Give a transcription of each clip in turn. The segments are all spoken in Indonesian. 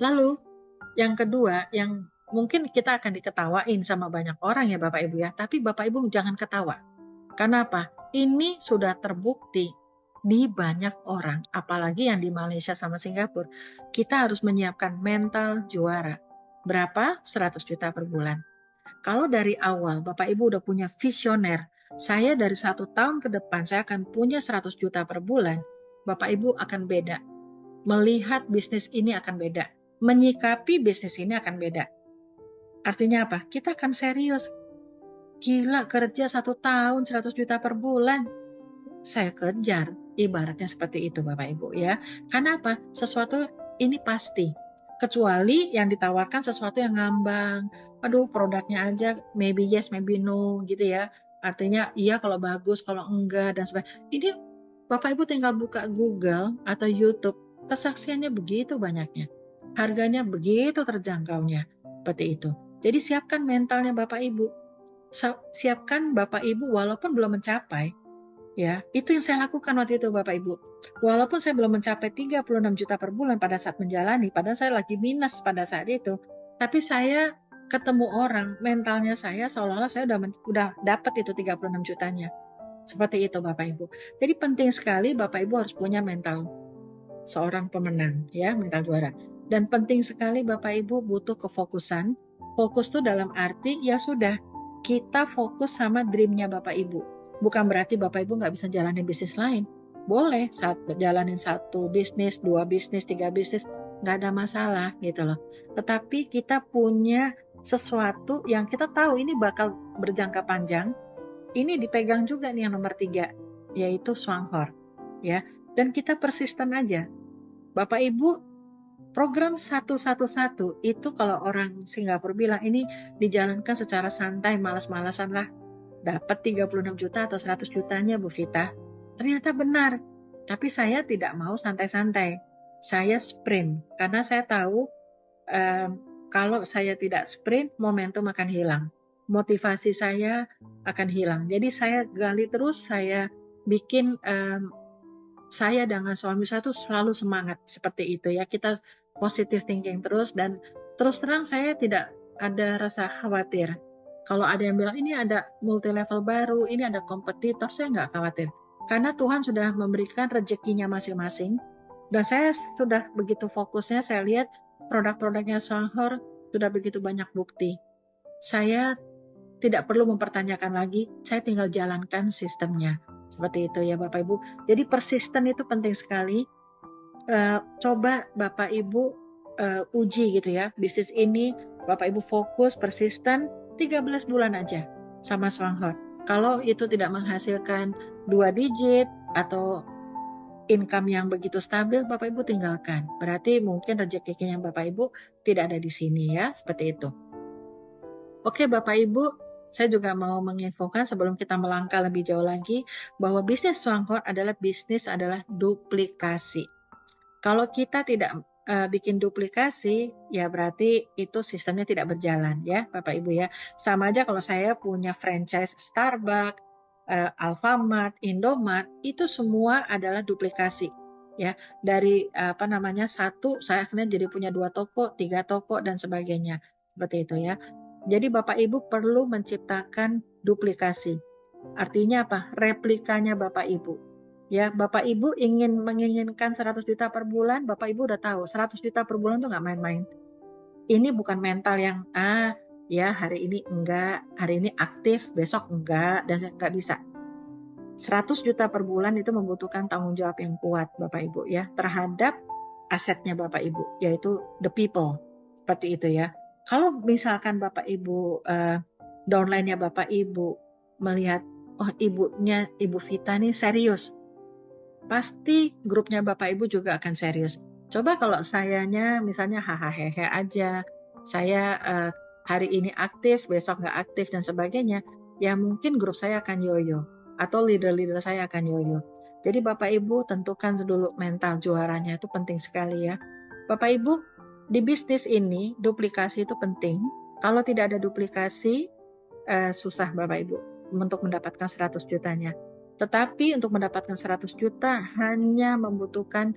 Lalu yang kedua, yang mungkin kita akan diketawain sama banyak orang ya Bapak Ibu ya, tapi Bapak Ibu jangan ketawa. Karena apa? Ini sudah terbukti di banyak orang, apalagi yang di Malaysia sama Singapura. Kita harus menyiapkan mental juara. Berapa? 100 juta per bulan. Kalau dari awal Bapak Ibu udah punya visioner, saya dari 1 tahun ke depan saya akan punya 100 juta per bulan, Bapak Ibu akan beda. Melihat bisnis ini akan beda. Menyikapi bisnis ini akan beda. Artinya apa? Kita akan serius. Gila, kerja 1 tahun 100 juta per bulan. Saya kejar. Ibaratnya seperti itu Bapak Ibu ya. Karena apa? Sesuatu ini pasti. Kecuali yang ditawarkan sesuatu yang ngambang. Aduh, produknya aja maybe yes, maybe no gitu ya. Artinya iya kalau bagus, kalau enggak dan sebagainya. Ini Bapak Ibu tinggal buka Google atau YouTube, kesaksiannya begitu banyaknya. Harganya begitu terjangkaunya. Seperti itu. Jadi siapkan mentalnya Bapak Ibu. Siapkan Bapak Ibu walaupun belum mencapai. Ya, itu yang saya lakukan waktu itu Bapak Ibu. Walaupun saya belum mencapai 36 juta per bulan pada saat menjalani, padahal saya lagi minus pada saat itu. Tapi saya ketemu orang, mentalnya saya seolah-olah saya udah dapat itu 36 jutanya. Seperti itu Bapak Ibu. Jadi penting sekali Bapak Ibu harus punya mental seorang pemenang, ya, mental juara. Dan penting sekali Bapak Ibu butuh kefokusan. Fokus itu dalam arti ya sudah, kita fokus sama dreamnya Bapak Ibu. Bukan berarti Bapak Ibu nggak bisa jalanin bisnis lain. Boleh jalanin 1 bisnis, 2 bisnis, 3 bisnis, nggak ada masalah gitu loh. Tetapi kita punya sesuatu yang kita tahu ini bakal berjangka panjang. Ini dipegang juga nih yang nomor 3, yaitu Swanghor. Ya, dan kita persisten aja. Bapak Ibu, program 111 itu kalau orang Singapura bilang ini dijalankan secara santai, malas-malasan lah. Dapat 36 juta atau 100 jutanya Bu Vita. Ternyata benar. Tapi saya tidak mau santai-santai. Saya sprint. Karena saya tahu kalau saya tidak sprint, momentum akan hilang. Motivasi saya akan hilang. Jadi saya gali terus, saya bikin saya dengan suami saya tuh selalu semangat seperti itu ya. Kita positive thinking terus dan terus terang saya tidak ada rasa khawatir. Kalau ada yang bilang ini ada multi level baru, ini ada kompetitor, saya nggak khawatir. Karena Tuhan sudah memberikan rezekinya masing-masing. Dan saya sudah begitu fokusnya, saya lihat produk-produknya Swanghor sudah begitu banyak bukti. Saya tidak perlu mempertanyakan lagi, saya tinggal jalankan sistemnya. Seperti itu ya Bapak Ibu. Jadi persisten itu penting sekali. Coba Bapak Ibu uji gitu ya. Bisnis ini Bapak Ibu fokus, persisten, 13 bulan aja sama Swanghor. Kalau itu tidak menghasilkan 2 digit atau income yang begitu stabil, Bapak Ibu tinggalkan. Berarti mungkin rezekinya Bapak Ibu tidak ada di sini ya, seperti itu. Oke Bapak Ibu, saya juga mau menginfokan sebelum kita melangkah lebih jauh lagi bahwa bisnis Swanghor adalah duplikasi. Kalau kita tidak bikin duplikasi, ya berarti itu sistemnya tidak berjalan ya Bapak Ibu ya. Sama aja kalau saya punya franchise Starbucks, Alfamart, Indomart, itu semua adalah duplikasi. Ya, dari satu saya akhirnya jadi punya 2 toko, 3 toko dan sebagainya. Seperti itu ya. Jadi Bapak Ibu perlu menciptakan duplikasi. Artinya apa? Replikanya Bapak Ibu. Ya, Bapak Ibu menginginkan 100 juta per bulan, Bapak Ibu udah tahu 100 juta per bulan tuh nggak main-main. Ini bukan mental yang ya hari ini enggak, hari ini aktif, besok enggak, dan nggak bisa. 100 juta per bulan itu membutuhkan tanggung jawab yang kuat Bapak Ibu ya terhadap asetnya Bapak Ibu, yaitu the people. Seperti itu ya. Kalau misalkan Bapak Ibu downline-nya Bapak Ibu melihat oh Ibu Vita nih serius, pasti grupnya Bapak Ibu juga akan serius. Coba kalau sayanya misalnya hahaha aja, saya hari ini aktif, besok nggak aktif dan sebagainya, ya mungkin grup saya akan yoyo atau leader-leader saya akan yoyo. Jadi Bapak Ibu tentukan dulu mental juaranya, itu penting sekali ya. Bapak Ibu, di bisnis ini duplikasi itu penting. Kalau tidak ada duplikasi, susah Bapak Ibu untuk mendapatkan 100 jutanya. Tetapi untuk mendapatkan 100 juta hanya membutuhkan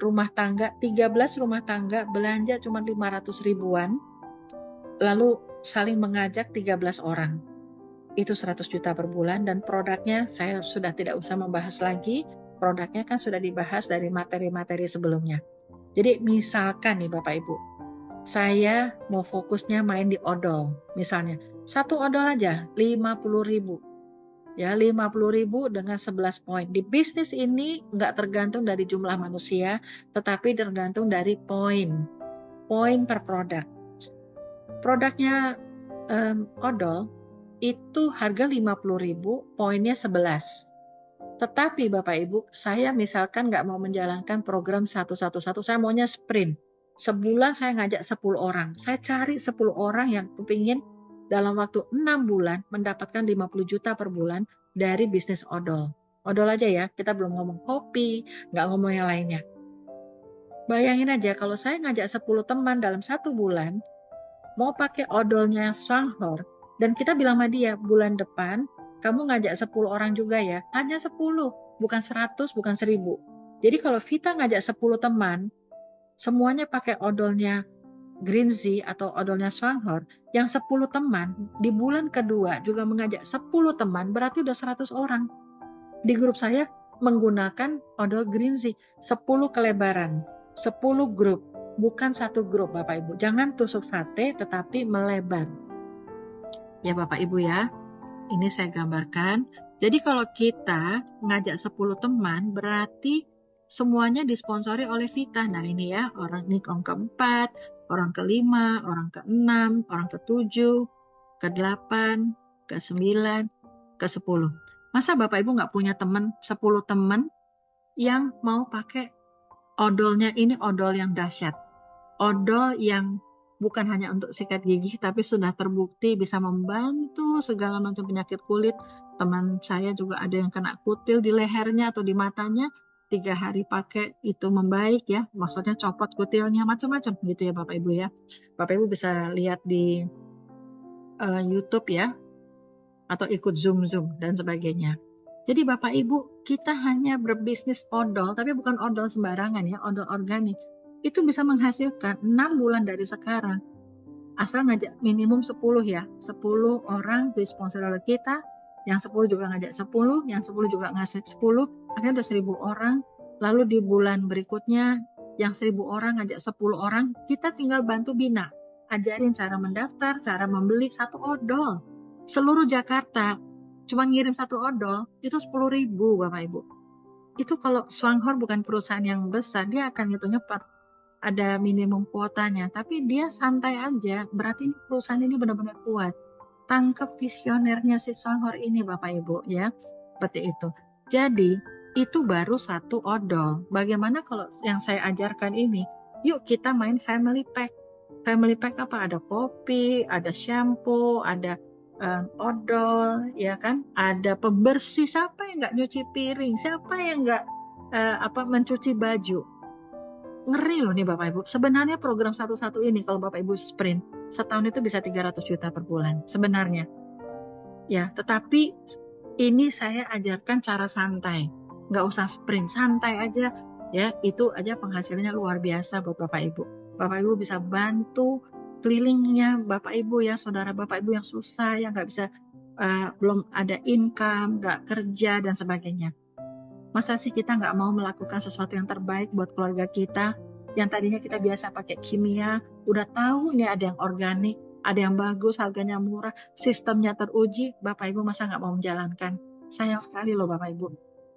rumah tangga, 13 rumah tangga belanja cuma 500 ribuan, lalu saling mengajak 13 orang. Itu 100 juta per bulan, dan produknya saya sudah tidak usah membahas lagi. Produknya kan sudah dibahas dari materi-materi sebelumnya. Jadi misalkan nih Bapak Ibu, saya mau fokusnya main di odol. Misalnya, satu odol aja 50 ribu. Ya, 50 ribu dengan 11 poin. Di bisnis ini nggak tergantung dari jumlah manusia, tetapi tergantung dari poin. Poin per produk. Produknya odol itu harga 50 ribu, poinnya 11. Tetapi Bapak Ibu, saya misalkan nggak mau menjalankan program 111, saya maunya sprint. Sebulan saya ngajak 10 orang. Saya cari 10 orang yang kepingin dalam waktu 6 bulan mendapatkan 50 juta per bulan dari bisnis odol. Odol aja ya, kita belum ngomong kopi, nggak ngomong yang lainnya. Bayangin aja kalau saya ngajak 10 teman dalam 1 bulan, mau pakai odolnya Swanghor, dan kita bilang sama dia, bulan depan kamu ngajak 10 orang juga ya. Hanya 10, bukan 100, bukan 1000. Jadi kalau Vita ngajak 10 teman, semuanya pakai odolnya Greenzy atau odolnya Swanghor, yang 10 teman, di bulan kedua juga mengajak 10 teman, berarti udah 100 orang. Di grup saya menggunakan odol Greenzy, 10 kelebaran, 10 grup, bukan satu grup Bapak Ibu. Jangan tusuk sate tetapi melebar. Ya Bapak Ibu ya, ini saya gambarkan. Jadi kalau kita ngajak 10 teman, berarti semuanya disponsori oleh Vita. Nah ini ya, orang ini orang keempat, orang kelima, orang keenam, orang ketujuh, ke-8, ke-9, ke-10. Masa Bapak Ibu nggak punya teman, 10 teman yang mau pakai odolnya ini, odol yang dahsyat. Odol yang bukan hanya untuk sikat gigi, tapi sudah terbukti bisa membantu segala macam penyakit kulit. Teman saya juga ada yang kena kutil di lehernya atau di matanya, 3 hari pakai itu membaik ya. Maksudnya copot kutilnya, macam-macam gitu ya Bapak Ibu ya. Bapak Ibu bisa lihat di YouTube ya, atau ikut Zoom dan sebagainya. Jadi Bapak Ibu, kita hanya berbisnis odol, tapi bukan odol sembarangan ya, odol organik. Itu bisa menghasilkan 6 bulan dari sekarang. Asal ngajak minimum 10 ya. 10 orang disponsor oleh kita, yang 10 juga ngajak 10, yang 10 juga ngasih 10, akhirnya udah 1000 orang. Lalu di bulan berikutnya, yang 1000 orang ngajak 10 orang, kita tinggal bantu bina. Ajarin cara mendaftar, cara membeli satu odol. Seluruh Jakarta, cuma ngirim satu odol, itu 10.000 Bapak Ibu. Itu kalau Swanghor bukan perusahaan yang besar, dia akan hitungnya ada minimum kuotanya, tapi dia santai aja, berarti perusahaan ini benar-benar kuat. Tangkap visionernya si Swanghor ini Bapak Ibu ya, seperti itu. Jadi itu baru satu odol. Bagaimana kalau yang saya ajarkan ini? Yuk kita main family pack. Family pack apa? Ada kopi, ada shampoo, ada odol, ya kan? Ada pembersih. Siapa yang nggak nyuci piring? Siapa yang nggak mencuci baju? Ngeri loh nih Bapak Ibu. Sebenarnya program satu-satu ini kalau Bapak Ibu sprint, setahun itu bisa 300 juta per bulan. Sebenarnya. Ya, tetapi ini saya ajarkan cara santai. Nggak usah sprint, santai aja. Ya, itu aja penghasilannya luar biasa buat Bapak Ibu. Bapak Ibu bisa bantu kelilingnya Bapak Ibu ya, saudara Bapak Ibu yang susah, yang nggak bisa, belum ada income, nggak kerja, dan sebagainya. Masa sih kita nggak mau melakukan sesuatu yang terbaik buat keluarga kita? Yang tadinya kita biasa pakai kimia, udah tahu ini ada yang organik, ada yang bagus, harganya murah, sistemnya teruji, Bapak Ibu masa nggak mau menjalankan? Sayang sekali loh Bapak Ibu.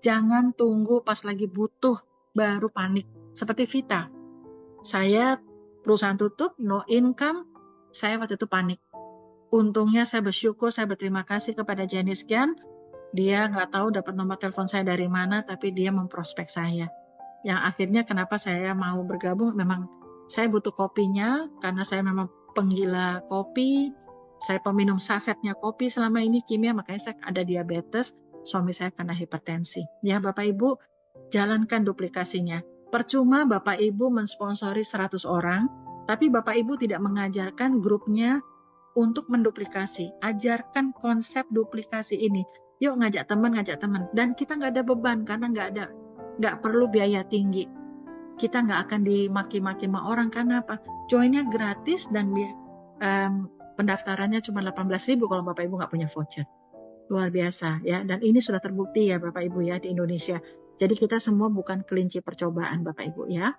Jangan tunggu pas lagi butuh, baru panik. Seperti Vita. Saya perusahaan tutup, no income, saya waktu itu panik. Untungnya saya bersyukur, saya berterima kasih kepada Janice Gian. Dia nggak tahu dapat nomor telepon saya dari mana, tapi dia memprospek saya. Yang akhirnya kenapa saya mau bergabung, memang saya butuh kopinya, karena saya memang penggila kopi, saya peminum sasetnya kopi selama ini kimia, makanya saya ada diabetes, suami saya kena hipertensi. Ya Bapak Ibu, jalankan duplikasinya. Percuma Bapak Ibu mensponsori 100 orang, tapi Bapak Ibu tidak mengajarkan grupnya untuk menduplikasi. Ajarkan konsep duplikasi ini. Yuk ngajak teman, dan kita nggak ada beban karena nggak perlu biaya tinggi. kita nggak akan dimaki-maki sama orang. Karena apa? Joinnya gratis dan pendaftarannya cuma 18.000 kalau Bapak Ibu nggak punya voucher. Luar biasa ya. Dan ini sudah terbukti ya Bapak Ibu ya di Indonesia. Jadi kita semua bukan kelinci percobaan Bapak Ibu ya.